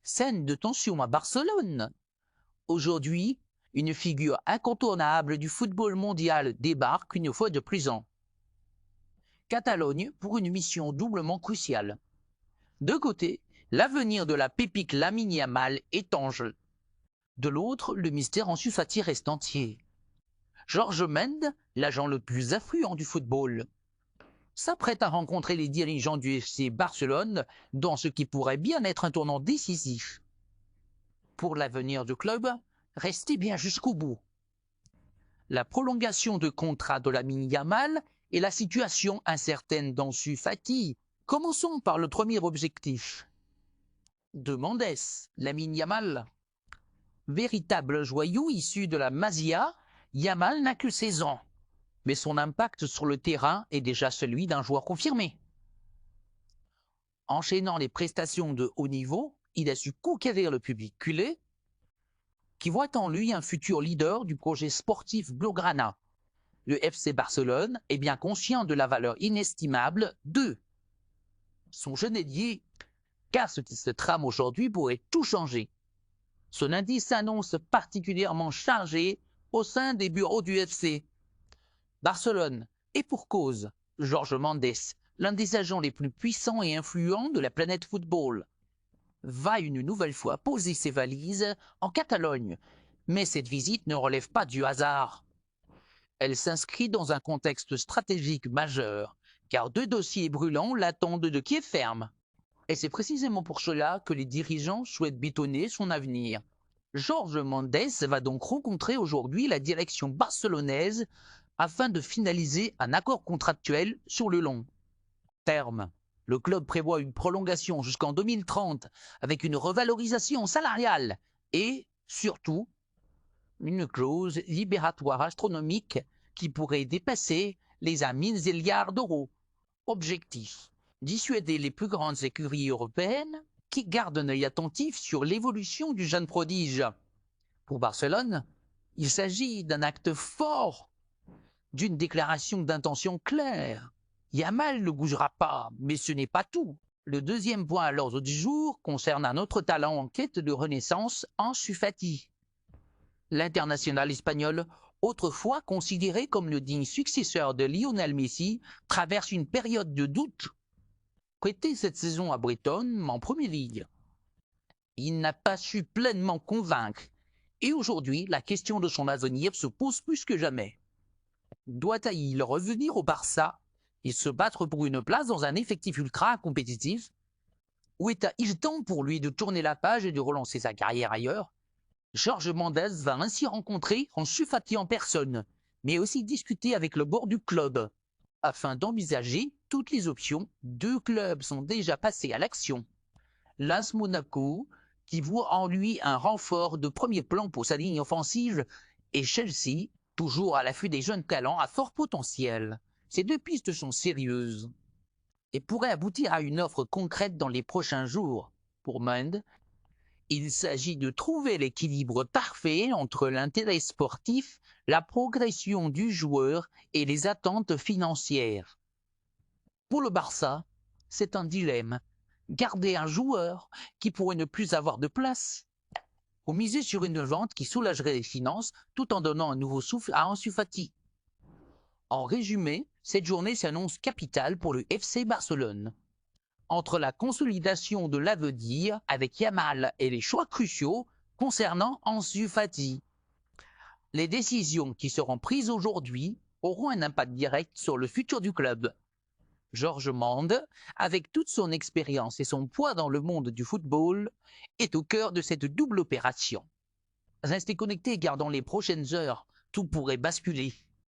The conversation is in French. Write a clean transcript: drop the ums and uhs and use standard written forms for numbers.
Scène de tension à Barcelone. Aujourd'hui, une figure incontournable du football mondial débarque une fois de plus en Catalogne pour une mission doublement cruciale. De côté, l'avenir de la pépite Lamine Yamal est en jeu. De l'autre, le mystère Ansu Fati reste entier. Jorge Mendes, l'agent le plus influent du football, s'apprête à rencontrer les dirigeants du FC Barcelone dans ce qui pourrait bien être un tournant décisif. Pour l'avenir du club, restez bien jusqu'au bout. La prolongation de contrat de Lamine Yamal et la situation incertaine d'Ansu Fati. Commençons par le premier objectif. De Mendes, Lamine Yamal. Véritable joyau issu de la Masia, Yamal n'a que 16 ans, mais son impact sur le terrain est déjà celui d'un joueur confirmé. Enchaînant les prestations de haut niveau, il a su conquérir le public culé, qui voit en lui un futur leader du projet sportif Blaugrana. Le FC Barcelone est bien conscient de la valeur inestimable de son jeune ailier, car ce qui se trame aujourd'hui pourrait tout changer. Son indice s'annonce particulièrement chargé au sein des bureaux du FC. Barcelone, et pour cause, Jorge Mendes, l'un des agents les plus puissants et influents de la planète football, va une nouvelle fois poser ses valises en Catalogne. Mais cette visite ne relève pas du hasard. Elle s'inscrit dans un contexte stratégique majeur, car deux dossiers brûlants l'attendent de pied ferme. Et c'est précisément pour cela que les dirigeants souhaitent bétonner son avenir. Jorge Mendes va donc rencontrer aujourd'hui la direction barcelonaise afin de finaliser un accord contractuel sur le long terme. Le club prévoit une prolongation jusqu'en 2030 avec une revalorisation salariale et, surtout, une clause libératoire astronomique qui pourrait dépasser les 1 milliard d'euros. Objectif: dissuader les plus grandes écuries européennes qui gardent un œil attentif sur l'évolution du jeune prodige. Pour Barcelone, il s'agit d'un acte fort, d'une déclaration d'intention claire. Yamal ne bougera pas, mais ce n'est pas tout. Le deuxième point à l'ordre du jour concerne un autre talent en quête de renaissance, Ansu Fati. L'international espagnol, autrefois considéré comme le digne successeur de Lionel Messi, traverse une période de doute. Prêté cette saison à Brighton en Premier League, il n'a pas su pleinement convaincre. Et aujourd'hui, la question de son avenir se pose plus que jamais. Doit-il revenir au Barça et se battre pour une place dans un effectif ultra compétitif? Ou est-il temps pour lui de tourner la page et de relancer sa carrière ailleurs? Jorge Mendes va ainsi rencontrer Ansu Fati en personne, mais aussi discuter avec le board du club. Afin d'envisager toutes les options, deux clubs sont déjà passés à l'action. L'AS Monaco, qui voit en lui un renfort de premier plan pour sa ligne offensive, et Chelsea, toujours à l'affût des jeunes talents à fort potentiel. Ces deux pistes sont sérieuses et pourraient aboutir à une offre concrète dans les prochains jours. Pour Mendes, il s'agit de trouver l'équilibre parfait entre l'intérêt sportif, la progression du joueur et les attentes financières. Pour le Barça, c'est un dilemme. Garder un joueur qui pourrait ne plus avoir de place ou miser sur une vente qui soulagerait les finances tout en donnant un nouveau souffle à Ansu Fati. En résumé, cette journée s'annonce capitale pour le FC Barcelone. Entre la consolidation de l'avenir avec Yamal et les choix cruciaux concernant Ansu Fati, les décisions qui seront prises aujourd'hui auront un impact direct sur le futur du club. Jorge Mendes, avec toute son expérience et son poids dans le monde du football, est au cœur de cette double opération. Restez connectés car dans les prochaines heures, tout pourrait basculer.